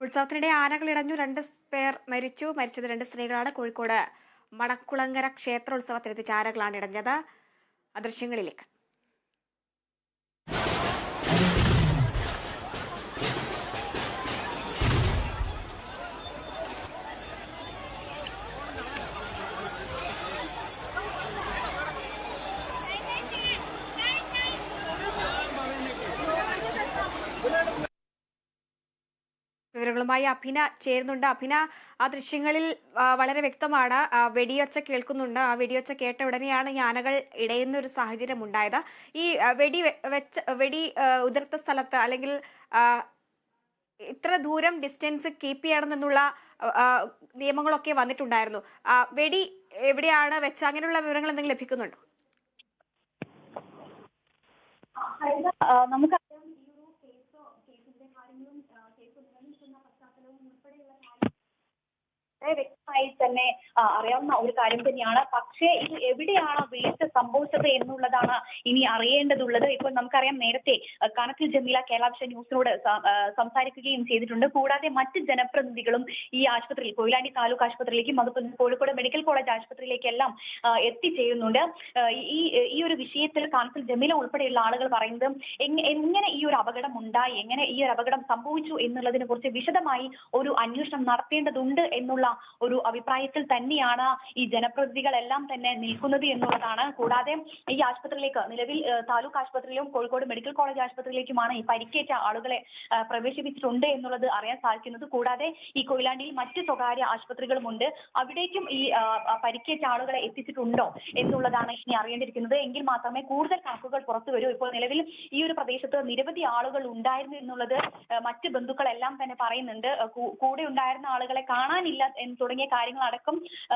ഉത്സവത്തിനിടെ ആനകൾ ഇടഞ്ഞു 2 പേർ മരിച്ചു. മരിച്ചത് 2 സ്ത്രീകളാണ്. കോഴിക്കോട് മണക്കുളങ്ങര ക്ഷേത്രോത്സവത്തിനെത്തിച്ച ആനകളാണ് ഇടഞ്ഞത്. ദൃശ്യങ്ങളിലേക്ക്. വിവരങ്ങളുമായി അഭിന ചേരുന്നുണ്ട്. അഭിന, ആ ദൃശ്യങ്ങളിൽ വളരെ വ്യക്തമാണ് വെടിയൊച്ച കേൾക്കുന്നുണ്ട്. ആ വെടിയൊച്ച കേട്ട ഉടനെയാണ് ഈ ആനകൾ ഇടയുന്ന ഒരു സാഹചര്യം ഉണ്ടായത്. ഈ വെടി ഉതിർത്ത സ്ഥലത്ത് അല്ലെങ്കിൽ ഇത്ര ദൂരം ഡിസ്റ്റൻസ് കീപ്പ് ചെയ്യണമെന്നുള്ള നിയമങ്ങളൊക്കെ വന്നിട്ടുണ്ടായിരുന്നു. വെടി എവിടെയാണ് വെച്ച അങ്ങനെയുള്ള വിവരങ്ങൾ എന്തെങ്കിലും ലഭിക്കുന്നുണ്ടോ? നമുക്ക് കേസിന്റെ കാര്യങ്ങളും കേസ് നിലനിൽക്കുന്ന പശ്ചാത്തലവും ഉൾപ്പെടെയുള്ള വ്യക്തമായി തന്നെ അറിയാവുന്ന ഒരു കാര്യം തന്നെയാണ്. പക്ഷേ ഇത് എവിടെയാണ് വീഴ്ച സംഭവിച്ചത് എന്നുള്ളതാണ് ഇനി അറിയേണ്ടതുള്ളത്. ഇപ്പോൾ നമുക്കറിയാം, നേരത്തെ കനത്തിൽ ജമീല കേരള വിഷൻ ന്യൂസിനോട് സംസാരിക്കുകയും ചെയ്തിട്ടുണ്ട്. കൂടാതെ മറ്റ് ജനപ്രതിനിധികളും ഈ ആശുപത്രിയിൽ, കൊയിലാണ്ടി താലൂക്ക് ആശുപത്രിയിലേക്കും അതുപോലെ കോഴിക്കോട് മെഡിക്കൽ കോളേജ് ആശുപത്രിയിലേക്കെല്ലാം എത്തിച്ചേരുന്നുണ്ട്. ഈ ഒരു വിഷയത്തിൽ കനത്തിൽ ജമീല ഉൾപ്പെടെയുള്ള ആളുകൾ പറയുന്നത് എങ്ങനെ ഈ ഒരു അപകടം ഉണ്ടായി, എങ്ങനെ ഈ ഒരു അപകടം സംഭവിച്ചു എന്നുള്ളതിനെ കുറിച്ച് വിശദമായി ഒരു അന്വേഷണം നടത്തേണ്ടതുണ്ട് എന്നുള്ള ഒരു അഭിപ്രായത്തിൽ തന്നെയാണ് ഈ ജനപ്രതിനിധികളെല്ലാം തന്നെ നിൽക്കുന്നത് എന്നുള്ളതാണ്. കൂടാതെ ഈ ആശുപത്രിയിലേക്ക് നിലവിൽ താലൂക്ക് ആശുപത്രിയിലും കോഴിക്കോട് മെഡിക്കൽ കോളേജ് ആശുപത്രിയിലേക്കുമാണ് ഈ പരിക്കേറ്റ ആളുകളെ പ്രവേശിപ്പിച്ചിട്ടുണ്ട് എന്നുള്ളത് അറിയാൻ സാധിക്കുന്നത്. കൂടാതെ ഈ കൊയിലാണ്ടിയിൽ മറ്റ് സ്വകാര്യ ആശുപത്രികളുമുണ്ട്. അവിടേക്കും ഈ പരിക്കേറ്റ ആളുകളെ എത്തിച്ചിട്ടുണ്ടോ എന്നുള്ളതാണ് ഇനി അറിയേണ്ടിയിരിക്കുന്നത്. എങ്കിൽ മാത്രമേ കൂടുതൽ കണക്കുകൾ പുറത്തു വരൂ. ഇപ്പോൾ നിലവിൽ ഈ ഒരു പ്രദേശത്ത് നിരവധി ആളുകൾ ഉണ്ടായിരുന്നു എന്നുള്ളത് മറ്റ് ബന്ധുക്കളെല്ലാം തന്നെ പറയുന്നുണ്ട്. കൂടെ ഉണ്ടായിരുന്ന ആളുകളെ കാണാനില്ല തുടങ്ങിയ കാര്യങ്ങളടക്കം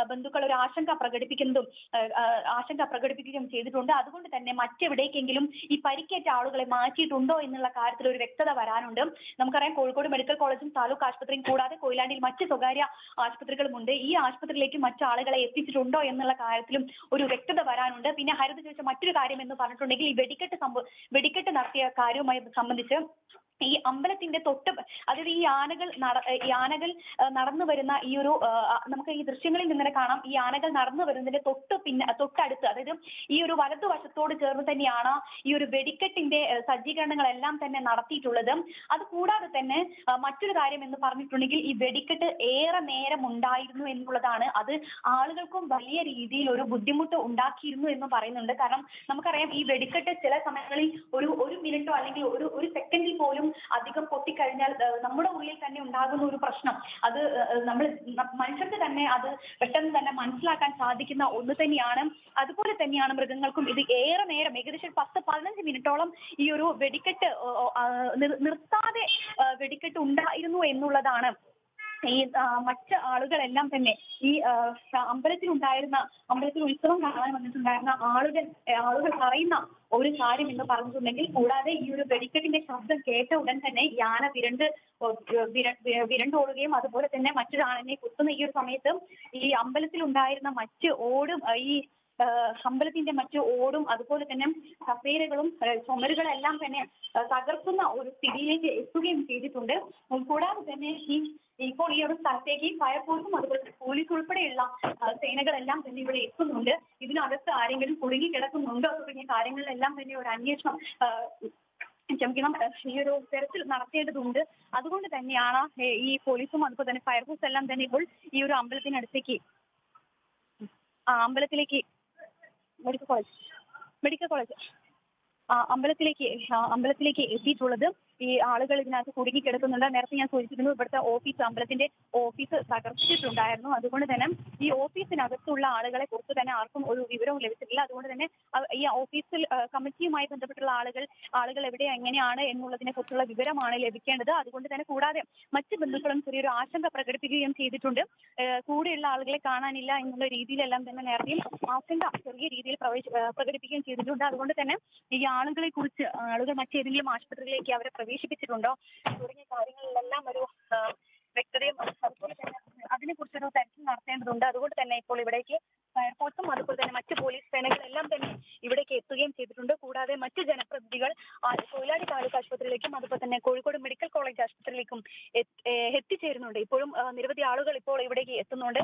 ബന്ധുക്കൾ ഒരു ആശങ്ക പ്രകടിപ്പിക്കുകയും ചെയ്തിട്ടുണ്ട്. അതുകൊണ്ട് തന്നെ മറ്റെവിടേക്കെങ്കിലും ഈ പരിക്കേറ്റ ആളുകളെ മാറ്റിയിട്ടുണ്ടോ എന്നുള്ള കാര്യത്തിൽ ഒരു വ്യക്തത വരാനുണ്ട്. നമുക്കറിയാം, കോഴിക്കോട് മെഡിക്കൽ കോളേജും താലൂക്ക് ആശുപത്രിയും കൂടാതെ കൊയിലാണ്ടിയിൽ മറ്റ് സ്വകാര്യ ആശുപത്രികളുമുണ്ട്. ഈ ആശുപത്രിയിലേക്ക് മറ്റു ആളുകളെ എത്തിച്ചിട്ടുണ്ടോ എന്നുള്ള കാര്യത്തിലും ഒരു വ്യക്തത വരാനുണ്ട്. പിന്നെ ഹരിത ചോദിച്ച മറ്റൊരു കാര്യം എന്ന് പറഞ്ഞിട്ടുണ്ടെങ്കിൽ, ഈ വെടിക്കെട്ട് നടത്തിയ കാര്യവുമായി സംബന്ധിച്ച് ഈ അമ്പലത്തിന്റെ അതായത് ഈ ആനകൾ നടന്നു വരുന്ന ഈ ഒരു നമുക്ക് ഈ ദൃശ്യങ്ങളിൽ നിന്ന് കാണാം. ഈ ആനകൾ നടന്നു വരുന്നതിന്റെ തൊട്ടടുത്ത്, അതായത് ഈ ഒരു വലതുവശത്തോട് ചേർന്ന് തന്നെയാണ് ഈ ഒരു വെടിക്കെട്ടിന്റെ സജ്ജീകരണങ്ങളെല്ലാം തന്നെ നടത്തിയിട്ടുള്ളത്. അത് കൂടാതെ തന്നെ മറ്റൊരു കാര്യം എന്ന് പറഞ്ഞിട്ടുണ്ടെങ്കിൽ, ഈ വെടിക്കെട്ട് ഏറെ നേരം ഉണ്ടായിരുന്നു എന്നുള്ളതാണ്. അത് ആളുകൾക്കും വലിയ രീതിയിൽ ഒരു ബുദ്ധിമുട്ട് ഉണ്ടാക്കിയിരുന്നു എന്ന് പറയുന്നുണ്ട്. കാരണം നമുക്കറിയാം, ഈ വെടിക്കെട്ട് ചില സമയങ്ങളിൽ ഒരു മിനിറ്റോ അല്ലെങ്കിൽ ഒരു സെക്കൻഡിൽ പോലും അധികം പൊട്ടിക്കഴിഞ്ഞാൽ നമ്മുടെ ഉള്ളിൽ തന്നെ ഉണ്ടാകുന്ന ഒരു പ്രശ്നം, അത് മനുഷ്യർക്ക് തന്നെ അത് പെട്ടെന്ന് തന്നെ മനസ്സിലാക്കാൻ സാധിക്കുന്ന ഒന്ന് തന്നെയാണ്. അതുപോലെ തന്നെയാണ് മൃഗങ്ങൾക്കും. ഇത് ഏറെ നേരം, ഏകദേശം 10-15 മിനിറ്റോളം ഈ ഒരു വെടിക്കെട്ട് നിർത്താതെ വെടിക്കെട്ട് ഉണ്ടായിരുന്നു എന്നുള്ളതാണ് ഈ മറ്റ് ആളുകളെല്ലാം തന്നെ ഈ അമ്പലത്തിൽ ഉത്സവം കാണാൻ വന്നിട്ടുണ്ടായിരുന്ന ആളുകൾ പറയുന്ന ഒരു കാര്യം എന്ന് പറഞ്ഞിട്ടുണ്ടെങ്കിൽ, കൂടാതെ ഈ ഒരു വെടിക്കെട്ടിന്റെ ശബ്ദം കേട്ട ഉടൻ തന്നെ യാന വിരണ്ടോടുകയും അതുപോലെ തന്നെ മറ്റൊരു ആനയെ കുത്തുന്ന ഈ ഒരു സമയത്ത് ഈ അമ്പലത്തിൽ ഉണ്ടായിരുന്ന മറ്റ് ഓടും, ഈ അമ്പലത്തിന്റെ മറ്റു ഓടും അതുപോലെ തന്നെ കസേരകളും ചുമരുകളെല്ലാം തന്നെ തകർക്കുന്ന ഒരു സ്ഥിതിയിലേക്ക് എത്തുകയും ചെയ്തിട്ടുണ്ട്. കൂടാതെ തന്നെ ഇപ്പോൾ ഈ ഒരു സ്ഥലത്തേക്ക് ഫയർഫോഴ്സും അതുപോലെ പോലീസ് ഉൾപ്പെടെയുള്ള സേനകളെല്ലാം തന്നെ ഇവിടെ എത്തുന്നുണ്ട്. ഇതിനകത്ത് ആരെങ്കിലും കുടുങ്ങിക്കിടക്കുന്നുണ്ടോ തുടങ്ങിയ കാര്യങ്ങളിലെല്ലാം തന്നെ ഒരു അന്വേഷണം ഈ ഒരു തെരച്ചിൽ നടത്തേണ്ടതുണ്ട്. അതുകൊണ്ട് തന്നെയാണ് ഈ പോലീസും അതുപോലെ തന്നെ ഫയർഫോഴ്സ് എല്ലാം തന്നെ ഇപ്പോൾ ഈ ഒരു അമ്പലത്തിലേക്ക് മെഡിക്കൽ കോളേജ് അമ്പലത്തിലേക്ക് എത്തിയിട്ടുള്ളത്. ഈ ആളുകൾ ഇതിനകത്ത് കുടുങ്ങിക്കിടക്കുന്നുണ്ട്. നേരത്തെ ഞാൻ സൂചിപ്പിക്കുന്നു, ഇവിടുത്തെ അമ്പലത്തിന്റെ ഓഫീസ് തകർത്തിട്ടുണ്ടായിരുന്നു. അതുകൊണ്ട് തന്നെ ഈ ഓഫീസിനകത്തുള്ള ആളുകളെ കുറിച്ച് തന്നെ ആർക്കും ഒരു വിവരവും ലഭിച്ചിട്ടില്ല. അതുകൊണ്ട് തന്നെ ഈ ഓഫീസിൽ കമ്മിറ്റിയുമായി ബന്ധപ്പെട്ടുള്ള ആളുകൾ എവിടെ എങ്ങനെയാണ് എന്നുള്ളതിനെ കുറിച്ചുള്ള വിവരമാണ് ലഭിക്കേണ്ടത്. അതുകൊണ്ട് തന്നെ കൂടാതെ മറ്റ് ബന്ധുക്കളും ചെറിയൊരു ആശങ്ക പ്രകടിപ്പിക്കുകയും ചെയ്തിട്ടുണ്ട്. കൂടെയുള്ള ആളുകളെ കാണാനില്ല എന്നുള്ള രീതിയിലെല്ലാം തന്നെ നേരത്തെയും ആശങ്ക ചെറിയ രീതിയിൽ പ്രകടിപ്പിക്കുകയും ചെയ്തിട്ടുണ്ട്. അതുകൊണ്ട് തന്നെ ഈ ആളുകൾ മറ്റേതെങ്കിലും ആശുപത്രിയിലേക്ക് അവരെ പ്രവേശിപ്പിച്ചിട്ടുണ്ടോ തുടങ്ങിയ കാര്യങ്ങളിലെല്ലാം ഒരു വ്യക്തതയും അതുപോലെ തന്നെ അതിനെക്കുറിച്ചൊരു തെരച്ചിൽ നടത്തേണ്ടതുണ്ട്. അതുകൊണ്ട് തന്നെ ഇപ്പോൾ ഇവിടേക്ക് ഫയർഫോഴ്സും അതുപോലെ തന്നെ മറ്റ് പോലീസ് സേനകളെല്ലാം തന്നെ ഇവിടേക്ക് എത്തുകയും ചെയ്തിട്ടുണ്ട്. കൂടാതെ മറ്റ് ജനപ്രതിനിധികൾ കൊയിലാണ്ടി താലൂക്ക് ആശുപത്രിയിലേക്കും അതുപോലെ തന്നെ കോഴിക്കോട് മെഡിക്കൽ കോളേജ് ആശുപത്രിയിലേക്കും എത്തിച്ചേരുന്നുണ്ട്. ഇപ്പോഴും നിരവധി ആളുകൾ ഇപ്പോൾ ഇവിടേക്ക് എത്തുന്നുണ്ട്.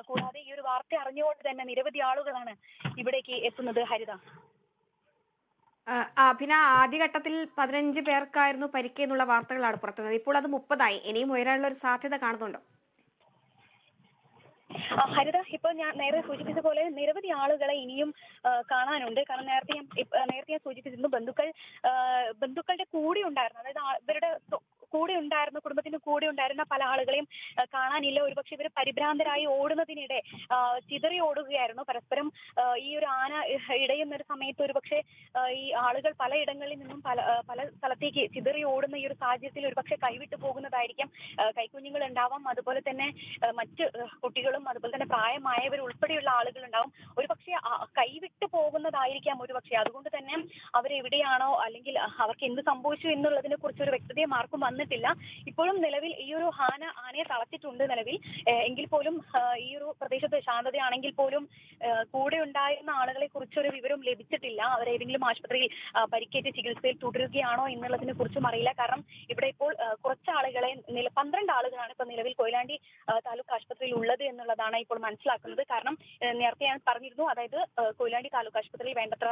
കൂടാതെ ഈ ഒരു വാർത്ത അറിഞ്ഞുകൊണ്ട് തന്നെ നിരവധി ആളുകളാണ് ഇവിടേക്ക് എത്തുന്നത്. ഹരിത. അഭിന, ആദ്യഘട്ടത്തിൽ 15 പേർക്കായിരുന്നു പരിക്ക് എന്നുള്ള വാർത്തകളാണ് പുറത്തുവന്നത്. ഇപ്പോൾ അത് 30ആയി. ഇനിയും ഉയരാനുള്ള ഒരു സാധ്യത കാണുന്നുണ്ടോ? ഹരിത, ഇപ്പോൾ ഞാൻ നേരത്തെ സൂചിപ്പിച്ച പോലെ നിരവധി ആളുകളെ ഇനിയും കാണാനുണ്ട്. കാരണം നേരത്തെ ഞാൻ സൂചിപ്പിച്ചിരുന്നു, ബന്ധുക്കളുടെ കൂടെ ഉണ്ടായിരുന്നു, അതായത് ഇവരുടെ കൂടെ ഉണ്ടായിരുന്ന കുടുംബത്തിന് കൂടെ ഉണ്ടായിരുന്ന പല ആളുകളെയും കാണാനില്ല. ഒരുപക്ഷെ ഇവർ പരിഭ്രാന്തരായി ഓടുന്നതിനിടെ ചിതറി ഓടുകയായിരുന്നു. പരസ്പരം ഈ ഒരു ആന ഇടയുന്ന ഒരു സമയത്ത് ഒരുപക്ഷെ ഈ ആളുകൾ പലയിടങ്ങളിൽ നിന്നും പല സ്ഥലത്തേക്ക് ചിതറി ഓടുന്ന ഈ ഒരു സാഹചര്യത്തിൽ ഒരുപക്ഷെ കൈവിട്ടു പോകുന്നതായിരിക്കാം. കൈക്കുഞ്ഞുങ്ങൾ ഉണ്ടാവാം, അതുപോലെ തന്നെ മറ്റ് കുട്ടികളും അതുപോലെ തന്നെ പ്രായമായവർ ഉൾപ്പെടെയുള്ള ആളുകൾ ഉണ്ടാവും. ഒരുപക്ഷെ കൈവിട്ടു പോകുന്നതായിരിക്കാം ഒരുപക്ഷെ. അതുകൊണ്ട് തന്നെ അവരെവിടെയാണോ അല്ലെങ്കിൽ അവർക്ക് എന്ത് സംഭവിച്ചു എന്നുള്ളതിനെ കുറിച്ച് ഒരു വ്യക്തതയും ആർക്കും വന്നിട്ടില്ല. ഇപ്പോഴും നിലവിൽ ഈ ഒരു ആനയെ തളച്ചിട്ടുണ്ട് നിലവിൽ. എങ്കിൽ പോലും ഈ ഒരു പ്രദേശത്ത് ശാന്തതയാണെങ്കിൽ പോലും കൂടെ ഉണ്ടായിരുന്ന ആളുകളെ കുറിച്ചൊരു വിവരം ലഭിച്ചിട്ടില്ല. അവരേതെങ്കിലും ആശുപത്രിയിൽ പരിക്കേറ്റ് ചികിത്സയിൽ തുടരുകയാണോ എന്നുള്ളതിനെ കുറിച്ചും അറിയില്ല. കാരണം ഇവിടെ ഇപ്പോൾ കുറച്ച് ആളുകളെ 12 ആളുകളാണ് ഇപ്പോൾ നിലവിൽ കൊയിലാണ്ടി താലൂക്ക് ആശുപത്രിയിൽ ഉള്ളത് എന്നുള്ളതാണ് ഇപ്പോൾ മനസ്സിലാക്കുന്നത്. കാരണം നേരത്തെ ഞാൻ പറഞ്ഞിരുന്നു, അതായത് കൊയിലാണ്ടി താലൂക്ക് ആശുപത്രിയിൽ വേണ്ടത്ര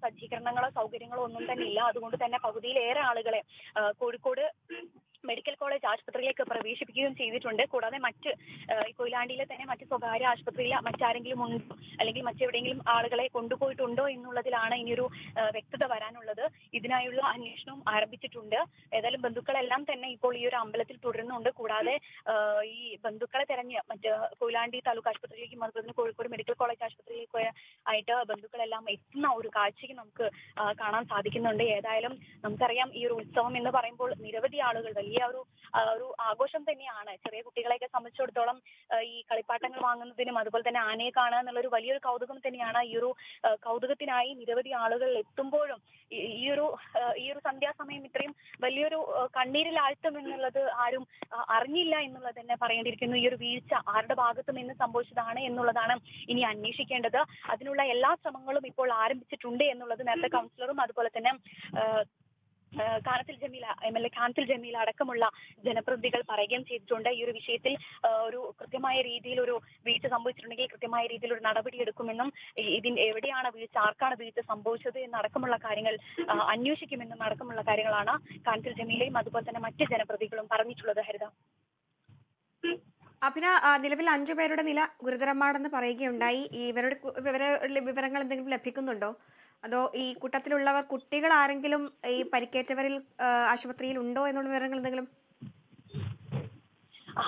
സജ്ജീകരണങ്ങളോ സൗകര്യങ്ങളോ ഒന്നും തന്നെ ഇല്ല. അതുകൊണ്ട് തന്നെ പകുതിയിലേറെ ആളുകളെ കോഴിക്കോട് മെഡിക്കൽ കോളേജ് ആശുപത്രിയിലേക്ക് പ്രവേശിപ്പിക്കുകയും ചെയ്തിട്ടുണ്ട്. കൂടാതെ കൊയിലാണ്ടിയിലെ തന്നെ മറ്റ് സ്വകാര്യ ആശുപത്രിയിൽ മറ്റാരെങ്കിലും ഉണ്ടോ അല്ലെങ്കിൽ മറ്റെവിടെയെങ്കിലും ആളുകളെ കൊണ്ടുപോയിട്ടുണ്ടോ എന്നുള്ളതിലാണ് ഇനിയൊരു വ്യക്തത വരാനുള്ളത്. ഇതിനായുള്ള അന്വേഷണവും ആരംഭിച്ചിട്ടുണ്ട്. ഏതായാലും ബന്ധുക്കളെല്ലാം തന്നെ ഇപ്പോൾ ഈ ഒരു അമ്പലത്തിൽ തുടരുന്നുണ്ട്. കൂടാതെ ഈ ബന്ധുക്കളെ തെരഞ്ഞ് കൊയിലാണ്ടി താലൂക്ക് ആശുപത്രിയിലേക്കും അതുപോലെ തന്നെ കോഴിക്കോട് മെഡിക്കൽ കോളേജ് ആശുപത്രിയിലേക്ക് ആയിട്ട് ബന്ധുക്കളെല്ലാം എത്തുന്ന ഒരു കാഴ്ചയ്ക്ക് നമുക്ക് കാണാൻ സാധിക്കുന്നുണ്ട്. ഏതായാലും നമുക്കറിയാം, ഈ ഒരു ഉത്സവം എന്ന് പറയുമ്പോൾ നിരവധി ആളുകൾ വലിയ ഒരു ആഘോഷം തന്നെയാണ്. ചെറിയ കുട്ടികളെയൊക്കെ സംബന്ധിച്ചിടത്തോളം ഈ കളിപ്പാട്ടങ്ങൾ വാങ്ങുന്നതിനും അതുപോലെ തന്നെ ആനയെ കാണുക എന്നുള്ളൊരു വലിയൊരു കൗതുകം തന്നെയാണ്. ഈ ഒരു കൗതുകത്തിനായി നിരവധി ആളുകൾ എത്തുമ്പോഴും ഈ ഒരു സന്ധ്യാസമയം ഇത്രയും വലിയൊരു കണ്ണീരിലാഴ്ത്തും എന്നുള്ളത് ആരും അറിഞ്ഞില്ല എന്നുള്ളത് തന്നെ പറയേണ്ടിയിരിക്കുന്നു. ഈ ഒരു വീഴ്ച ആരുടെ ഭാഗത്തും നിന്ന് സംഭവിച്ചതാണ് എന്നുള്ളതാണ് ഇനി അന്വേഷിക്കേണ്ടത്. അതിനുള്ള എല്ലാ ശ്രമങ്ങളും ഇപ്പോൾ ആരംഭിച്ചിട്ടുണ്ട് എന്നുള്ളത് നേരത്തെ കൗൺസിലറും അതുപോലെ തന്നെ MLA കാനത്തിൽ ജമീല അടക്കമുള്ള ജനപ്രതിനിധികൾ പറയുകയും ചെയ്തിട്ടുണ്ട്. ഈ ഒരു വിഷയത്തിൽ ഒരു കൃത്യമായ രീതിയിൽ ഒരു വീഴ്ച സംഭവിച്ചിട്ടുണ്ടെങ്കിൽ കൃത്യമായ രീതിയിൽ ഒരു നടപടി എടുക്കുമെന്നും എവിടെയാണ് വീഴ്ച, ആർക്കാണ് വീഴ്ച സംഭവിച്ചത് എന്നടക്കമുള്ള കാര്യങ്ങൾ അന്വേഷിക്കുമെന്നും അടക്കമുള്ള കാര്യങ്ങളാണ് കാനത്തിൽ ജമീലയും അതുപോലെ തന്നെ മറ്റ് ജനപ്രതിനിധികളും പറഞ്ഞിട്ടുള്ളത്. ഹരിത. അഭിന, നിലവിൽ 5 പേരുടെ നില ഗുരുതരമാണെന്ന് പറയുകയുണ്ടായി. ഇവരുടെ വിവരങ്ങൾ എന്തെങ്കിലും ലഭിക്കുന്നുണ്ടോ? അതോ ഈ കൂട്ടത്തിലുള്ളവർ കുട്ടികൾ ആരെങ്കിലും ഈ പരിക്കേറ്റവരിൽ ആശുപത്രിയിൽ ഉണ്ടോ എന്നുള്ള വിവരങ്ങൾ എന്തെങ്കിലും?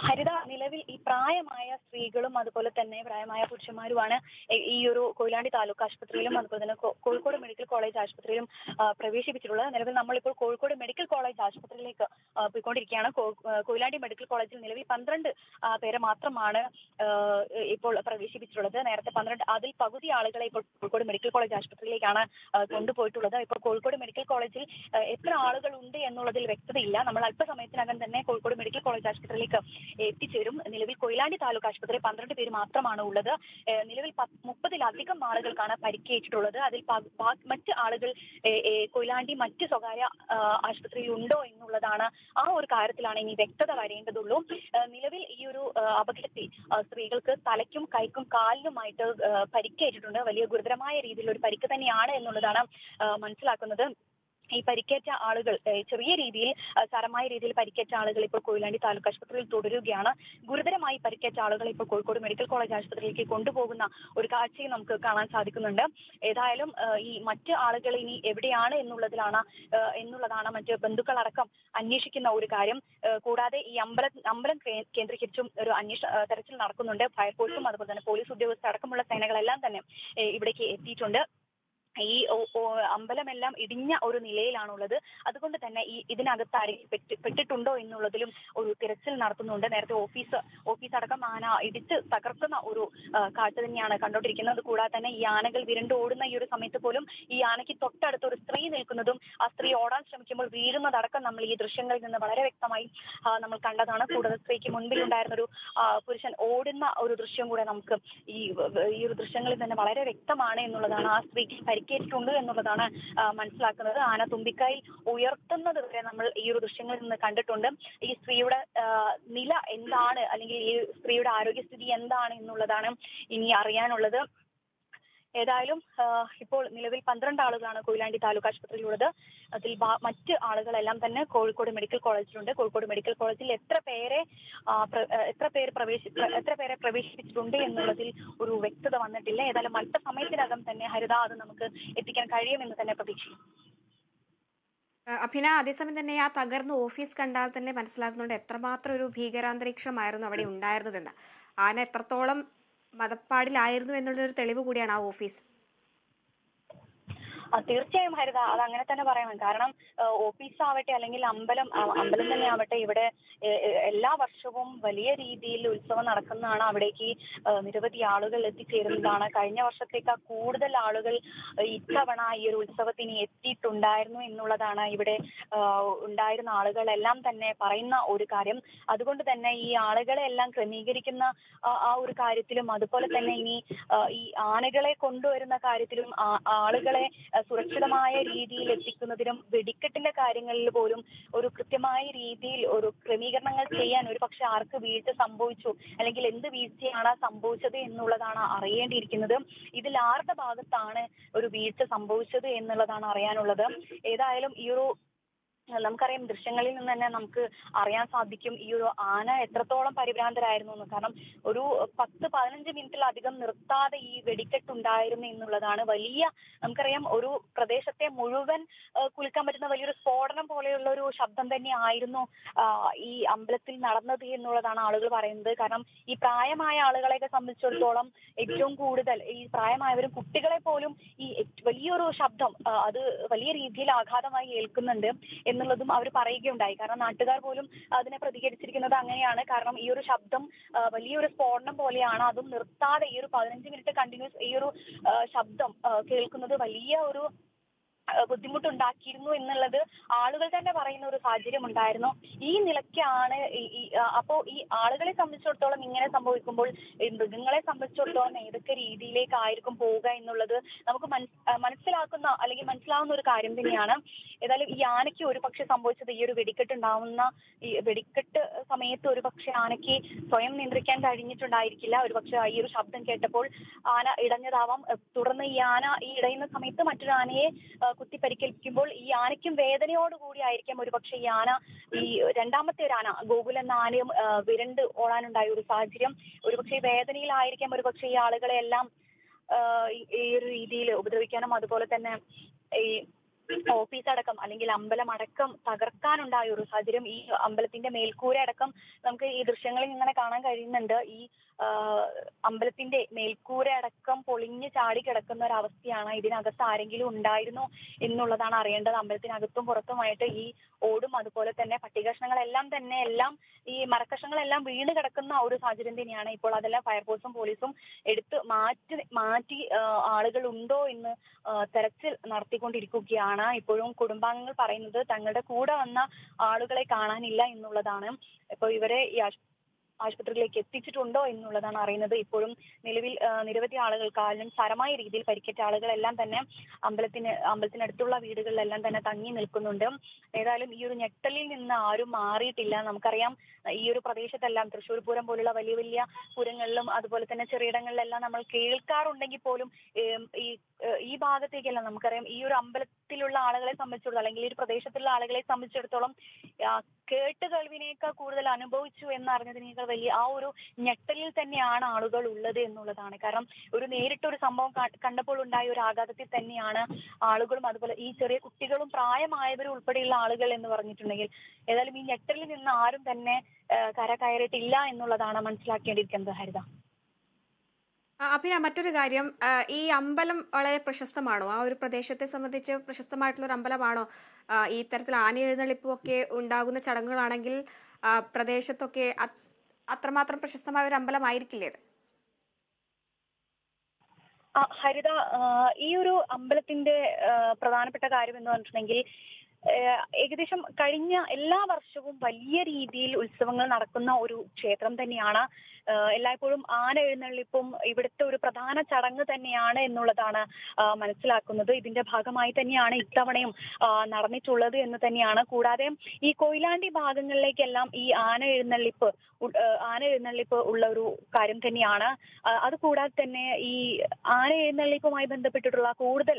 ഹരിത, നിലവിൽ ഈ പ്രായമായ സ്ത്രീകളും അതുപോലെ തന്നെ പ്രായമായ പുരുഷന്മാരുമാണ് ഈ ഒരു കൊയിലാണ്ടി താലൂക്ക് ആശുപത്രിയിലും അതുപോലെ തന്നെ കോഴിക്കോട് മെഡിക്കൽ കോളേജ് ആശുപത്രിയിലും പ്രവേശിപ്പിച്ചിട്ടുള്ളത്. നിലവിൽ നമ്മളിപ്പോൾ കോഴിക്കോട് മെഡിക്കൽ കോളേജ് ആശുപത്രിയിലേക്ക് പോയിക്കൊണ്ടിരിക്കുകയാണ്. കൊയിലാണ്ടി മെഡിക്കൽ കോളേജിൽ നിലവിൽ 12 പേരെ മാത്രമാണ് ഇപ്പോൾ പ്രവേശിപ്പിച്ചിട്ടുള്ളത്. നേരത്തെ 12, അതിൽ പകുതി ആളുകളെ ഇപ്പോൾ കോഴിക്കോട് മെഡിക്കൽ കോളേജ് ആശുപത്രിയിലേക്കാണ് കൊണ്ടുപോയിട്ടുള്ളത്. ഇപ്പോൾ കോഴിക്കോട് മെഡിക്കൽ കോളേജിൽ എത്ര ആളുകൾ ഉണ്ട് എന്നുള്ളതിൽ വ്യക്തതയില്ല. നമ്മൾ അല്പസമയത്തിനകം തന്നെ കോഴിക്കോട് മെഡിക്കൽ കോളേജ് ആശുപത്രിയിലേക്ക് എത്തിച്ചേരും. നിലവിൽ കൊയിലാണ്ടി താലൂക്ക് ആശുപത്രി 12 പേര് മാത്രമാണ് ഉള്ളത്. നിലവിൽ 30-ലധികം ആളുകൾക്കാണ് പരിക്കേറ്റിട്ടുള്ളത്. അതിൽ മറ്റ് ആളുകൾ കൊയിലാണ്ടി മറ്റ് സ്വകാര്യ ആശുപത്രിയിൽ ഉണ്ടോ എന്നുള്ളതാണ്. ആ ഒരു കാര്യത്തിലാണ് ഇനി വ്യക്തത വരേണ്ടതുള്ളൂ. നിലവിൽ ഈ ഒരു അപകടത്തിൽ സ്ത്രീകൾക്ക് തലയ്ക്കും കൈക്കും കാലിനുമായിട്ട് പരിക്കേറ്റിട്ടുണ്ട്. വലിയ ഗുരുതരമായ രീതിയിലുള്ള ഒരു പരിക്ക് തന്നെയാണ് എന്നുള്ളതാണ് മനസ്സിലാക്കുന്നത്. ഈ പരിക്കേറ്റ ആളുകൾ ചെറിയ രീതിയിൽ സാരമായ രീതിയിൽ പരിക്കേറ്റ ആളുകൾ ഇപ്പോൾ കൊയിലാണ്ടി താലൂക്ക് ആശുപത്രിയിൽ തുടരുകയാണ്. ഗുരുതരമായി പരിക്കേറ്റ ആളുകൾ ഇപ്പോൾ കോഴിക്കോട് മെഡിക്കൽ കോളേജ് ആശുപത്രിയിലേക്ക് കൊണ്ടുപോകുന്ന ഒരു കാഴ്ചയും നമുക്ക് കാണാൻ സാധിക്കുന്നുണ്ട്. ഏതായാലും ഈ മറ്റ് ആളുകൾ ഇനി എവിടെയാണ് എന്നുള്ളതാണ് മറ്റ് ബന്ധുക്കളടക്കം അന്വേഷിക്കുന്ന ഒരു കാര്യം. കൂടാതെ ഈ അമ്പലം കേന്ദ്രീകരിച്ചും ഒരു തെരച്ചിൽ നടക്കുന്നുണ്ട്. ഫയർഫോഴ്സും അതുപോലെ തന്നെ പോലീസ് ഉദ്യോഗസ്ഥരടക്കമുള്ള സേനകളെല്ലാം തന്നെ ഇവിടേക്ക് എത്തിയിട്ടുണ്ട്. ഈ അമ്പലമെല്ലാം ഇടിഞ്ഞ ഒരു നിലയിലാണുള്ളത്. അതുകൊണ്ട് തന്നെ ഇതിനകത്ത് ആരെങ്കിലും പെട്ടിട്ടുണ്ടോ എന്നുള്ളതിലും ഒരു തിരച്ചിൽ നടത്തുന്നുണ്ട്. നേരത്തെ ഓഫീസ് അടക്കം ആന ഇടിച്ച് തകർക്കുന്ന ഒരു കാഴ്ച തന്നെയാണ് കണ്ടോണ്ടിരിക്കുന്നത്. കൂടാതെ തന്നെ ഈ ആനകൾ വിരണ്ടു ഓടുന്ന ഈ ഒരു സമയത്ത് പോലും ഈ ആനയ്ക്ക് തൊട്ടടുത്ത് ഒരു സ്ത്രീ നിൽക്കുന്നതും ആ സ്ത്രീ ഓടാൻ ശ്രമിക്കുമ്പോൾ വീഴുന്നതടക്കം നമ്മൾ ഈ ദൃശ്യങ്ങളിൽ നിന്ന് വളരെ വ്യക്തമായി നമ്മൾ കണ്ടതാണ്. കൂടാതെ സ്ത്രീക്ക് മുൻപിൽ ഉണ്ടായിരുന്ന ഒരു പുരുഷൻ ഓടുന്ന ഒരു ദൃശ്യം കൂടെ നമുക്ക് ഈ ഒരു ദൃശ്യങ്ങളിൽ തന്നെ വളരെ വ്യക്തമാണ് എന്നുള്ളതാണ്. ആ സ്ത്രീക്ക് പരിക്കേറ്റിട്ടുണ്ട് എന്നുള്ളതാണ് മനസ്സിലാക്കുന്നത്. ആന തുമ്പിക്കൈ ഉയർത്തുന്നത് വരെ നമ്മൾ ഈ ഒരു ദൃശ്യങ്ങളിൽ നിന്ന് കണ്ടിട്ടുണ്ട്. ഈ സ്ത്രീയുടെ നില എന്താണ്, അല്ലെങ്കിൽ ഈ സ്ത്രീയുടെ ആരോഗ്യസ്ഥിതി എന്താണ് എന്നുള്ളതാണ് ഇനി അറിയാനുള്ളത്. ഏതായാലും ഇപ്പോൾ നിലവിൽ 12 ആളുകളാണ് കൊയിലാണ്ടി താലൂക്ക് ആശുപത്രിയിലുള്ളത്. അതിൽ മറ്റ് ആളുകളെല്ലാം തന്നെ കോഴിക്കോട് മെഡിക്കൽ കോളേജിലുണ്ട്. കോഴിക്കോട് മെഡിക്കൽ കോളേജിൽ എത്ര പേരെ പ്രവേശിപ്പിച്ചിട്ടുണ്ട് എന്നുള്ളതിൽ ഒരു വ്യക്തത വന്നിട്ടില്ല. ഏതായാലും അല്പസമയത്തിനകം തന്നെ ഹരിത അത് നമുക്ക് എത്തിക്കാൻ കഴിയുമെന്ന് തന്നെ പ്രതീക്ഷിക്കുന്നു. അഭിന, അതേസമയം തന്നെ ആ തകർന്ന ഓഫീസ് കണ്ടാൽ തന്നെ മനസ്സിലാക്കുന്നുണ്ട് എത്രമാത്രം ഒരു ഭീകരാന്തരീക്ഷമായിരുന്നു അവിടെ ഉണ്ടായിരുന്നതെന്ന്. ആന എത്രത്തോളം മതപ്പാടിലായിരുന്നു എന്നുള്ളൊരു തെളിവ് കൂടിയാണ് ആ ഓഫീസ്. തീർച്ചയായും ഹരിത, അത് അങ്ങനെ തന്നെ പറയണം. കാരണം ഓഫീസ് ആവട്ടെ അല്ലെങ്കിൽ അമ്പലം തന്നെ ആവട്ടെ, ഇവിടെ എല്ലാ വർഷവും വലിയ രീതിയിൽ ഉത്സവം നടക്കുന്നതാണ്. അവിടേക്ക് നിരവധി ആളുകൾ എത്തിച്ചേരുന്നതാണ്. കഴിഞ്ഞ വർഷത്തേക്കാൾ കൂടുതൽ ആളുകൾ ഇത്തവണ ഈ ഒരു ഉത്സവത്തിന് എത്തിയിട്ടുണ്ടായിരുന്നു എന്നുള്ളതാണ് ഇവിടെ ഉണ്ടായിരുന്ന ആളുകളെല്ലാം തന്നെ പറയുന്ന ഒരു കാര്യം. അതുകൊണ്ട് തന്നെ ഈ ആളുകളെ എല്ലാം ക്രമീകരിക്കുന്ന ആ ഒരു കാര്യത്തിലും, അതുപോലെ തന്നെ ഇനി ഈ ആനകളെ കൊണ്ടുവരുന്ന കാര്യത്തിലും ആളുകളെ സുരക്ഷിതമായ രീതിയിൽ എത്തിക്കുന്നതിനും വെടിക്കെട്ടിന്റെ കാര്യങ്ങളിൽ പോലും ഒരു കൃത്യമായ രീതിയിൽ ഒരു ക്രമീകരണങ്ങൾ ചെയ്യാൻ ഒരു പക്ഷെ ആർക്ക് വീഴ്ച സംഭവിച്ചു, അല്ലെങ്കിൽ എന്ത് വീഴ്ചയാണ് സംഭവിച്ചത് എന്നുള്ളതാണ് അറിയേണ്ടിയിരിക്കുന്നത്. ഇതിൽ ആരുടെ ഭാഗത്താണ് ഒരു വീഴ്ച സംഭവിച്ചത് എന്നുള്ളതാണ് അറിയാനുള്ളത്. ഏതായാലും ഈ ഒരു നമുക്കറിയാം, ദൃശ്യങ്ങളിൽ നിന്ന് തന്നെ നമുക്ക് അറിയാൻ സാധിക്കും ഈ ഒരു ആന എത്രത്തോളം പരിഭ്രാന്തരായിരുന്നു എന്ന്. കാരണം ഒരു 10-15 മിനിറ്റിലധികം നിർത്താതെ ഈ വെടിക്കെട്ടുണ്ടായിരുന്നു എന്നുള്ളതാണ്. നമുക്കറിയാം, ഒരു പ്രദേശത്തെ മുഴുവൻ കുലുക്കാൻ പറ്റുന്ന വലിയൊരു സ്ഫോടനം പോലെയുള്ള ഒരു ശബ്ദം തന്നെ ആയിരുന്നു ഈ അമ്പലത്തിൽ നടന്നത് എന്നുള്ളതാണ് ആളുകൾ പറയുന്നത്. കാരണം ഈ പ്രായമായ ആളുകളെയൊക്കെ സംബന്ധിച്ചിടത്തോളം ഏറ്റവും കൂടുതൽ ഈ പ്രായമായവരും കുട്ടികളെ പോലും ഈ വലിയൊരു ശബ്ദം അത് വലിയ രീതിയിൽ ആഘാതമായി ഏൽക്കുന്നുണ്ട് എന്നുള്ളതും അവർ പറയുകയുണ്ടായി. കാരണം നാട്ടുകാർ പോലും അതിനെ പ്രതികരിച്ചിരിക്കുന്നത് അങ്ങനെയാണ്. കാരണം ഈ ഒരു ശബ്ദം വലിയൊരു സ്ഫോടനം പോലെയാണ്. അതും നിർത്താതെ ഈ ഒരു 15 മിനിറ്റ് കണ്ടിന്യൂസ് ഈ ഒരു ശബ്ദം കേൾക്കുന്നത് വലിയ ഒരു ബുദ്ധിമുട്ടുണ്ടാക്കിയിരുന്നു എന്നുള്ളത് ആളുകൾ തന്നെ പറയുന്ന ഒരു സാഹചര്യം ഉണ്ടായിരുന്നു. ഈ നിലയ്ക്കാണ് അപ്പോ ഈ ആളുകളെ സംബന്ധിച്ചിടത്തോളം ഇങ്ങനെ സംഭവിക്കുമ്പോൾ മൃഗങ്ങളെ സംബന്ധിച്ചിടത്തോളം ഏതൊക്കെ രീതിയിലേക്കായിരിക്കും പോവുക എന്നുള്ളത് നമുക്ക് മനസ്സിലാവുന്ന ഒരു കാര്യം തന്നെയാണ്. ഏതായാലും ഈ ആനയ്ക്ക് ഒരു പക്ഷെ സംഭവിച്ചത് ഈ ഒരു വെടിക്കെട്ട് സമയത്ത് ഒരു പക്ഷെ ആനയ്ക്ക് സ്വയം നിയന്ത്രിക്കാൻ കഴിഞ്ഞിട്ടുണ്ടായിരിക്കില്ല. ഒരു പക്ഷെ ഈ ഒരു ശബ്ദം കേട്ടപ്പോൾ ആന ഇടഞ്ഞതാവാം. തുടർന്ന് ഈ ആന ഈ ഇടയുന്ന സമയത്ത് മറ്റൊരു ആനയെ കുത്തി പരിക്കേൽപ്പിക്കുമ്പോൾ ഈ ആനയ്ക്കും വേദനയോടുകൂടി ആയിരിക്കാം ഒരു പക്ഷെ ഈ ആന ഈ രണ്ടാമത്തെ ഒരു ആന ഗോകുൽ എന്ന ആനയും വിരണ്ട് ഓടാനുണ്ടായ ഒരു സാഹചര്യം. ഒരുപക്ഷെ വേദനയിലായിരിക്കാം ഒരു പക്ഷെ ഈ ആളുകളെ എല്ലാം ഈ ഒരു രീതിയിൽ ഉപദ്രവിക്കാനും, അതുപോലെ തന്നെ ഈ ഓഫീസ് അടക്കം അല്ലെങ്കിൽ അമ്പലം അടക്കം തകർക്കാനുണ്ടായ ഒരു സാഹചര്യം. ഈ അമ്പലത്തിന്റെ മേൽക്കൂര അടക്കം നമുക്ക് ഈ ദൃശ്യങ്ങളിൽ ഇങ്ങനെ കാണാൻ കഴിയുന്നുണ്ട്. ഈ അമ്പലത്തിന്റെ മേൽക്കൂര അടക്കം പൊളിഞ്ഞ് ചാടി കിടക്കുന്ന ഒരു അവസ്ഥയാണ്. ഇതിനകത്ത് ആരെങ്കിലും ഉണ്ടായിരുന്നോ എന്നുള്ളതാണ് അറിയേണ്ടത്. അമ്പലത്തിനകത്തും പുറത്തുമായിട്ട് ഈ ഓടും അതുപോലെ തന്നെ പട്ടികഷ്ണങ്ങളെല്ലാം തന്നെ ഈ മരക്കഷ്ണങ്ങളെല്ലാം വീണ് കിടക്കുന്ന ഒരു സാഹചര്യം തന്നെയാണ്. ഇപ്പോൾ അതെല്ലാം ഫയർഫോഴ്സും പോലീസും എടുത്ത് മാറ്റി ആളുകൾ ഉണ്ടോ എന്ന് തെരച്ചിൽ നടത്തിക്കൊണ്ടിരിക്കുകയാണ്. ഇപ്പോഴും കുടുംബാംഗങ്ങൾ പറയുന്നത് തങ്ങളുടെ കൂടെ വന്ന ആളുകളെ കാണാനില്ല എന്നുള്ളതാണ്. ഇപ്പോൾ ഇവരെ ഈ ആശുപത്രിയിലേക്ക് എത്തിച്ചിട്ടുണ്ടോ എന്നുള്ളതാണ് അറിയുന്നത്. ഇപ്പോഴും നിലവിൽ നിരവധി ആളുകൾ കാലിനും സാരമായ രീതിയിൽ പരിക്കേറ്റ ആളുകളെല്ലാം തന്നെ അമ്പലത്തിനടുത്തുള്ള വീടുകളിലെല്ലാം തന്നെ തങ്ങി നിൽക്കുന്നുണ്ട്. ഏതായാലും ഈ ഒരു ഞെട്ടലിൽ നിന്ന് ആരും മാറിയിട്ടില്ല. നമുക്കറിയാം, ഈ ഒരു പ്രദേശത്തെല്ലാം തൃശ്ശൂർ പൂരം പോലുള്ള വലിയ വലിയ പൂരങ്ങളിലും അതുപോലെ തന്നെ ചെറിയിടങ്ങളിലെല്ലാം നമ്മൾ കേൾക്കാറുണ്ടെങ്കിൽ പോലും ഈ ഭാഗത്തേക്കെല്ലാം നമുക്കറിയാം ഈ ഒരു അമ്പലത്തിലുള്ള ആളുകളെ സംബന്ധിച്ചിടത്തോളം അല്ലെങ്കിൽ ഈ ഒരു പ്രദേശത്തുള്ള ആളുകളെ സംബന്ധിച്ചിടത്തോളം കേട്ട് കേൾവിനേക്കാൾ കൂടുതൽ അനുഭവിച്ചു എന്നറിഞ്ഞതിനേക്കാൾ വലിയ ആ ഒരു ഞെട്ടലിൽ തന്നെയാണ് ആളുകൾ ഉള്ളത് എന്നുള്ളതാണ്. കാരണം ഒരു നേരിട്ടൊരു സംഭവം കണ്ടപ്പോൾ ഉണ്ടായ ഒരു ആഘാതത്തിൽ തന്നെയാണ് ആളുകളും അതുപോലെ ഈ ചെറിയ കുട്ടികളും പ്രായമായവരും ഉൾപ്പെടെയുള്ള ആളുകൾ എന്ന് പറഞ്ഞിട്ടുണ്ടെങ്കിൽ ഏതായാലും ഈ ഞെട്ടലിൽ നിന്ന് ആരും തന്നെ കര കയറിയിട്ടില്ല എന്നുള്ളതാണ് മനസ്സിലാക്കേണ്ടിയിരിക്കുന്നത്. ഹരിത, അഭിന, മറ്റൊരു കാര്യം, ഈ അമ്പലം വളരെ പ്രശസ്തമാണോ? ആ ഒരു പ്രദേശത്തെ സംബന്ധിച്ച് പ്രശസ്തമായിട്ടുള്ള ഒരു അമ്പലമാണോ? ഈ തരത്തിൽ ആന എഴുന്നള്ളിപ്പും ഒക്കെ ഉണ്ടാകുന്ന ചടങ്ങുകളാണെങ്കിൽ പ്രദേശത്തൊക്കെ അത്രമാത്രം പ്രശസ്തമായ ഒരു അമ്പലമായിരിക്കില്ലേ ഇത്? ഹരിത, ഈ ഒരു അമ്പലത്തിന്റെ പ്രധാനപ്പെട്ട കാര്യം എന്ന് പറഞ്ഞിട്ടുണ്ടെങ്കിൽ ഏകദേശം കഴിഞ്ഞ എല്ലാ വർഷവും വലിയ രീതിയിൽ ഉത്സവങ്ങൾ നടക്കുന്ന ഒരു ക്ഷേത്രം തന്നെയാണ്. എല്ലായ്പ്പോഴും ആന എഴുന്നള്ളിപ്പും ഇവിടുത്തെ ഒരു പ്രധാന ചടങ്ങ് തന്നെയാണ് എന്നുള്ളതാണ് മനസ്സിലാക്കുന്നത്. ഇതിന്റെ ഭാഗമായി തന്നെയാണ് ഇത്തവണയും നടന്നിട്ടുള്ളത് എന്ന് തന്നെയാണ്. കൂടാതെ ഈ കൊയിലാണ്ടി ഭാഗങ്ങളിലേക്കെല്ലാം ഈ ആന എഴുന്നള്ളിപ്പ് ഉള്ള ഒരു കാര്യം തന്നെയാണ്. അതുകൂടാതെ തന്നെ ഈ ആന എഴുന്നള്ളിപ്പുമായി ബന്ധപ്പെട്ടിട്ടുള്ള കൂടുതൽ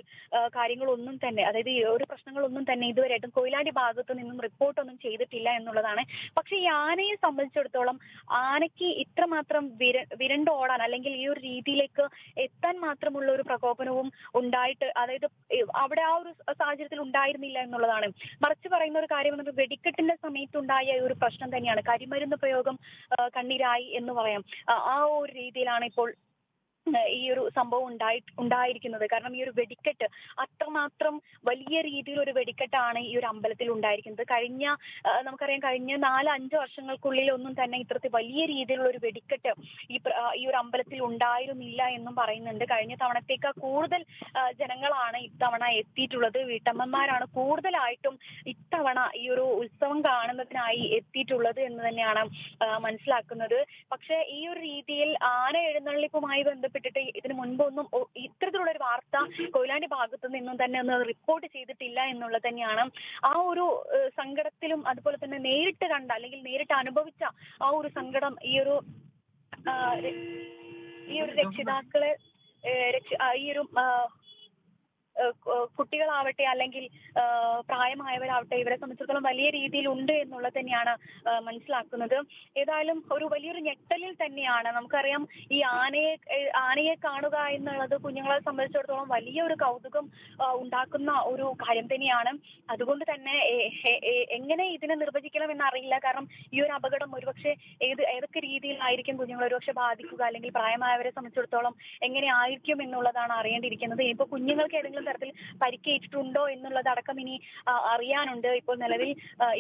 കാര്യങ്ങളൊന്നും തന്നെ, അതായത് ഈ ഒരു പ്രശ്നങ്ങളൊന്നും തന്നെ ഇതുവരെയായിട്ടും കൊയിലാണ്ടി ഭാഗത്തു നിന്നും റിപ്പോർട്ടൊന്നും ചെയ്തിട്ടില്ല എന്നുള്ളതാണ്. പക്ഷെ ഈ ആനയെ സംബന്ധിച്ചിടത്തോളം ആനയ്ക്ക് ഇത്രമാത്രം വിരണ്ടോടാൻ അല്ലെങ്കിൽ ഈ ഒരു രീതിയിലേക്ക് എത്താൻ മാത്രമുള്ള ഒരു പ്രകോപനവും ഉണ്ടായിട്ട്, അതായത് അവിടെ ആ ഒരു സാഹചര്യത്തിൽ ഉണ്ടായിരുന്നില്ല എന്നുള്ളതാണ്. മറിച്ച് പറയുന്ന ഒരു കാര്യം എന്നത് വെടിക്കെട്ടിന്റെ സമയത്തുണ്ടായ ഒരു പ്രശ്നം തന്നെയാണ്. കരിമരുന്ന് പ്രയോഗം കണ്ണീരായി എന്ന് പറയാം. ആ ഒരു രീതിയിലാണ് ഇപ്പോൾ ഈ ഒരു സംഭവം ഉണ്ടായിരിക്കുന്നത്. കാരണം ഈ ഒരു വെടിക്കെട്ട് അത്രമാത്രം വലിയ രീതിയിൽ ഒരു വെടിക്കെട്ടാണ് ഈ ഒരു അമ്പലത്തിൽ ഉണ്ടായിരിക്കുന്നത്. നമുക്കറിയാം കഴിഞ്ഞ 4-5 വർഷങ്ങൾക്കുള്ളിൽ ഒന്നും തന്നെ ഇത്തരത്തിൽ വലിയ രീതിയിലുള്ള ഒരു വെടിക്കെട്ട് ഈ ഒരു അമ്പലത്തിൽ ഉണ്ടായിരുന്നില്ല എന്നും പറയുന്നുണ്ട്. കഴിഞ്ഞ തവണത്തേക്കാൾ കൂടുതൽ ജനങ്ങളാണ് ഇത്തവണ എത്തിയിട്ടുള്ളത്. വീട്ടമ്മമാരാണ് കൂടുതലായിട്ടും ഇത്തവണ ഈ ഒരു ഉത്സവം കാണുന്നതിനായി എത്തിയിട്ടുള്ളത് എന്ന് തന്നെയാണ് മനസ്സിലാക്കുന്നത്. പക്ഷെ ഈ ഒരു രീതിയിൽ ആന എഴുന്നള്ളിപ്പുമായി ബന്ധപ്പെട്ടിട്ട് ഇതിനു മുൻപൊന്നും ഇത്തരത്തിലുള്ള ഒരു വാർത്ത കൊയിലാണ്ടി ഭാഗത്തു നിന്നും തന്നെ ഒന്ന് റിപ്പോർട്ട് ചെയ്തിട്ടില്ല എന്നുള്ളത് തന്നെയാണ്. ആ ഒരു സങ്കടത്തിലും അതുപോലെ തന്നെ നേരിട്ട് കണ്ട അല്ലെങ്കിൽ നേരിട്ട് അനുഭവിച്ച ആ ഒരു സങ്കടം ഈ ഒരു രക്ഷിതാക്കളെ ഈ ഒരു കുട്ടികളാവട്ടെ അല്ലെങ്കിൽ പ്രായമായവരാവട്ടെ ഇവരെ സംബന്ധിച്ചിടത്തോളം വലിയ രീതിയിൽ ഉണ്ട് എന്നുള്ളത് തന്നെയാണ് മനസ്സിലാക്കുന്നത്. ഏതായാലും ഒരു വലിയൊരു ഞെട്ടലിൽ തന്നെയാണ്. നമുക്കറിയാം ഈ ആനയെ കാണുക എന്നുള്ളത് കുഞ്ഞുങ്ങളെ സംബന്ധിച്ചിടത്തോളം വലിയൊരു കൗതുകം ഉണ്ടാക്കുന്ന ഒരു കാര്യം തന്നെയാണ്. അതുകൊണ്ട് തന്നെ എങ്ങനെ ഇതിനെ നിർവചിക്കണം എന്നറിയില്ല. കാരണം ഈ ഒരു അപകടം ഒരുപക്ഷെ ഏതൊക്കെ രീതിയിലായിരിക്കും കുഞ്ഞുങ്ങൾ ഒരുപക്ഷെ ബാധിക്കുക, അല്ലെങ്കിൽ പ്രായമായവരെ സംബന്ധിച്ചിടത്തോളം എങ്ങനെ ആയിരിക്കും എന്നുള്ളതാണ് അറിയേണ്ടിയിരിക്കുന്നത്. ഇപ്പൊ കുഞ്ഞുങ്ങൾക്ക് ഏതെങ്കിലും തരത്തിൽ പരിക്കേറ്റിട്ടുണ്ടോ എന്നുള്ളതടക്കം ഇനി അറിയാനുണ്ട്. ഇപ്പോൾ നിലവിൽ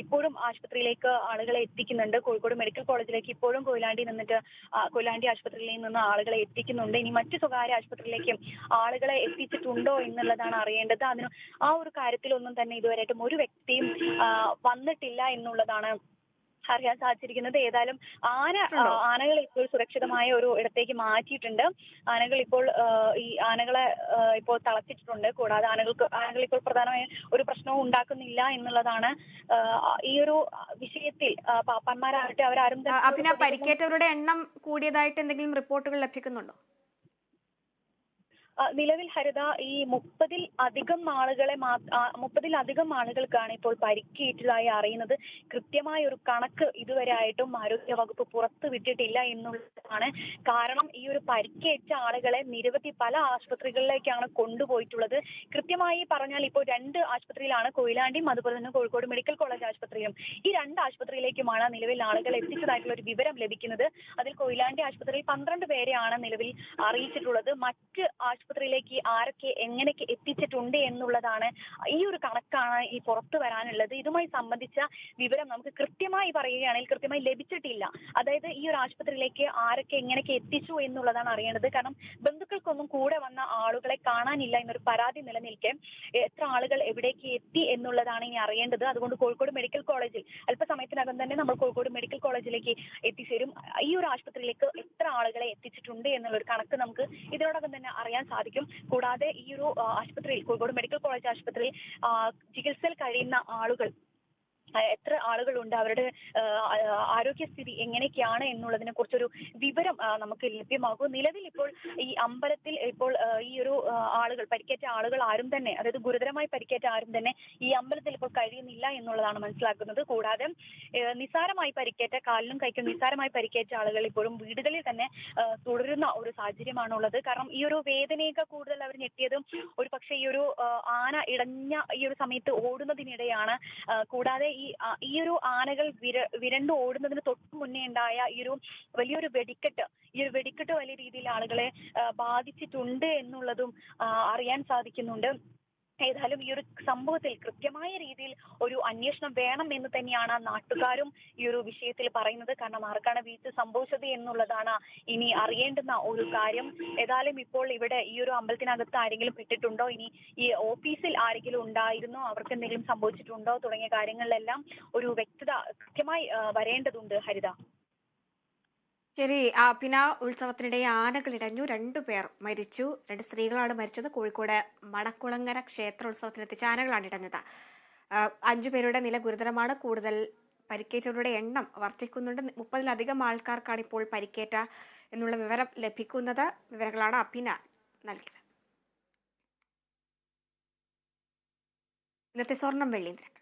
ഇപ്പോഴും ആശുപത്രിയിലേക്ക് ആളുകളെ എത്തിക്കുന്നുണ്ട്. കോഴിക്കോട് മെഡിക്കൽ കോളേജിലേക്ക് ഇപ്പോഴും കൊയിലാണ്ടി ആശുപത്രിയിൽ നിന്ന് ആളുകളെ എത്തിക്കുന്നുണ്ട്. ഇനി മറ്റു സ്വകാര്യ ആശുപത്രിയിലേക്കും ആളുകളെ എത്തിച്ചിട്ടുണ്ടോ എന്നുള്ളതാണ് അറിയേണ്ടത്. ആ ഒരു കാര്യത്തിലൊന്നും തന്നെ ഇതുവരെയായിട്ടും ഒരു വ്യക്തിയും വന്നിട്ടില്ല എന്നുള്ളതാണ് അറിയാൻ സാധിച്ചിരിക്കുന്നത്. ഏതായാലും ആനകളെ ഇപ്പോൾ സുരക്ഷിതമായ ഒരു ഇടത്തേക്ക് മാറ്റിയിട്ടുണ്ട്. ആനകൾ ഇപ്പോൾ ആനകളെ ഇപ്പോൾ തളച്ചിട്ടുണ്ട്. കൂടാതെ ആനകൾ ഇപ്പോൾ പ്രധാനമായ ഒരു പ്രശ്നവും ഉണ്ടാക്കുന്നില്ല എന്നുള്ളതാണ്. ഈ ഒരു വിഷയത്തിൽ പാപ്പന്മാരാകട്ടെ അവരാരും തന്നെ പരിക്കേറ്റവരുടെ എണ്ണം കൂടിയതായിട്ട് എന്തെങ്കിലും റിപ്പോർട്ടുകൾ ലഭിക്കുന്നുണ്ടോ? നിലവിൽ ഹരിത ഈ 30-ൽ അധികം ആളുകൾക്കാണ് ഇപ്പോൾ പരിക്കേറ്റതായി അറിയുന്നത്. കൃത്യമായ ഒരു കണക്ക് ഇതുവരെ ആയിട്ടും ആരോഗ്യ വകുപ്പ് പുറത്തു വിട്ടിട്ടില്ല എന്നുള്ളതാണ്. കാരണം ഈ ഒരു പരിക്കേറ്റ ആളുകളെ നിരവധി പല ആശുപത്രികളിലേക്കാണ് കൊണ്ടുപോയിട്ടുള്ളത്. കൃത്യമായി പറഞ്ഞാൽ ഇപ്പോൾ 2 ആശുപത്രിയിലാണ്, കൊയിലാണ്ടിയും അതുപോലെ തന്നെ കോഴിക്കോട് മെഡിക്കൽ കോളേജ് ആശുപത്രിയിലും. ഈ 2 ആശുപത്രിയിലേക്കുമാണ് നിലവിൽ ആളുകൾ എത്തിച്ചതായിട്ടുള്ള ഒരു വിവരം ലഭിക്കുന്നത്. അതിൽ കൊയിലാണ്ടി ആശുപത്രിയിൽ 12 പേരെയാണ് നിലവിൽ അറിയിച്ചിട്ടുള്ളത്. മറ്റ് ആശുപത്രിയിലേക്ക് ആരൊക്കെ എങ്ങനെയൊക്കെ എത്തിച്ചിട്ടുണ്ട് എന്നുള്ളതാണ് ഈ ഒരു കണക്കാണ് ഈ പുറത്തു വരാനുള്ളത്. ഇതുമായി സംബന്ധിച്ച വിവരം നമുക്ക് കൃത്യമായി പറയുകയാണെങ്കിൽ കൃത്യമായി ലഭിച്ചിട്ടില്ല. അതായത് ഈ ഒരു ആശുപത്രിയിലേക്ക് ആരൊക്കെ എങ്ങനെയൊക്കെ എത്തിച്ചു എന്നുള്ളതാണ് അറിയേണ്ടത്. കാരണം ബന്ധുക്കൾക്കൊന്നും കൂടെ വന്ന ആളുകളെ കാണാനില്ല എന്നൊരു പരാതി നിലനിൽക്കെ എത്ര ആളുകൾ എവിടേക്ക് എത്തി എന്നുള്ളതാണ് ഇനി അറിയേണ്ടത്. അതുകൊണ്ട് കോഴിക്കോട് മെഡിക്കൽ കോളേജിൽ അല്പസമയത്തിനകം തന്നെ നമ്മൾ കോഴിക്കോട് മെഡിക്കൽ കോളേജിലേക്ക് എത്തിച്ചേരും. ഈ ഒരു ആശുപത്രിയിലേക്ക് എത്ര ആളുകളെ എത്തിച്ചിട്ടുണ്ട് എന്നുള്ളൊരു കണക്ക് നമുക്ക് ഇതിനോടകം തന്നെ അറിയാൻ സാധിക്കും. കൂടാതെ ഈ ഒരു ആശുപത്രിയിൽ, കോഴിക്കോട് മെഡിക്കൽ കോളേജ് ആശുപത്രിയിൽ ചികിത്സയിൽ കഴിയുന്ന ആളുകൾ എത്ര ആളുകളുണ്ട്, അവരുടെ ആരോഗ്യസ്ഥിതി എങ്ങനെയൊക്കെയാണ് എന്നുള്ളതിനെ കുറിച്ചൊരു വിവരം നമുക്ക് ലഭ്യമാകും. നിലവിൽ ഇപ്പോൾ ഈ അമ്പലത്തിൽ ഇപ്പോൾ ഈ ഒരു പരിക്കേറ്റ ആളുകൾ ആരും തന്നെ, അതായത് ഗുരുതരമായി പരിക്കേറ്റ ആരും തന്നെ ഈ അമ്പലത്തിൽ ഇപ്പോൾ കഴിയുന്നില്ല എന്നുള്ളതാണ് മനസ്സിലാക്കുന്നത്. കൂടാതെ നിസ്സാരമായി പരിക്കേറ്റ, കാലിനും കൈക്കും നിസ്സാരമായി പരിക്കേറ്റ ആളുകൾ ഇപ്പോഴും വീടുകളിൽ തന്നെ തുടരുന്ന ഒരു സാഹചര്യമാണുള്ളത്. കാരണം ഈ ഒരു വേദനയൊക്കെ കൂടുതൽ അവർ ഞെട്ടിയതും ഒരു പക്ഷേ ഈ ഒരു ആന ഇടഞ്ഞ ഈ ഒരു സമയത്ത് ഓടുന്നതിനിടെയാണ്. കൂടാതെ ഈ ഒരു ആനകൾ വിരണ്ടു ഓടുന്നതിന് തൊട്ട് മുന്നേ ഉണ്ടായ ഈ ഒരു വലിയൊരു വെടിക്കെട്ട് വലിയ രീതിയിൽ ആളുകളെ ബാധിച്ചിട്ടുണ്ട് എന്നുള്ളതും അറിയാൻ സാധിക്കുന്നുണ്ട്. ഏതായാലും ഈ ഒരു സംഭവത്തിൽ കൃത്യമായ രീതിയിൽ ഒരു അന്വേഷണം വേണം എന്ന് തന്നെയാണ് നാട്ടുകാരും ഈ ഒരു വിഷയത്തിൽ പറയുന്നത്. കാരണം ആർക്കാണ് വീഴ്ച സംഭവിച്ചത് എന്നുള്ളതാണ് ഇനി അറിയേണ്ടുന്ന ഒരു കാര്യം. ഏതായാലും ഇപ്പോൾ ഇവിടെ ഈ ഒരു അമ്പലത്തിനകത്ത് ആരെങ്കിലും പെട്ടിട്ടുണ്ടോ, ഇനി ഈ ഓഫീസിൽ ആരെങ്കിലും ഉണ്ടായിരുന്നോ, അവർക്ക് എന്തെങ്കിലും സംഭവിച്ചിട്ടുണ്ടോ തുടങ്ങിയ കാര്യങ്ങളിലെല്ലാം ഒരു വ്യക്തത കൃത്യമായി വരേണ്ടതുണ്ട് ഹരിത. ശരി, അഭിന ഉത്സവത്തിനിടെ ആനകളിടഞ്ഞു, 2 പേർ മരിച്ചു. 2 സ്ത്രീകളാണ് മരിച്ചത്. കോഴിക്കോട് മണക്കുളങ്ങര ക്ഷേത്രോത്സവത്തിനെത്തിച്ച ആനകളാണ് ഇടഞ്ഞത്. 5 പേരുടെ നില ഗുരുതരമാണ്. കൂടുതൽ പരിക്കേറ്റവരുടെ എണ്ണം വർദ്ധിക്കുന്നുണ്ട്. 30-ലധികം ആൾക്കാർക്കാണ് ഇപ്പോൾ പരിക്കേറ്റ എന്നുള്ള വിവരം ലഭിക്കുന്നത്. വിവരങ്ങളാണ് അഭിന നൽകിയത്. ഇന്നത്തെ സ്വർണം വെള്ളി നിരക്ക്.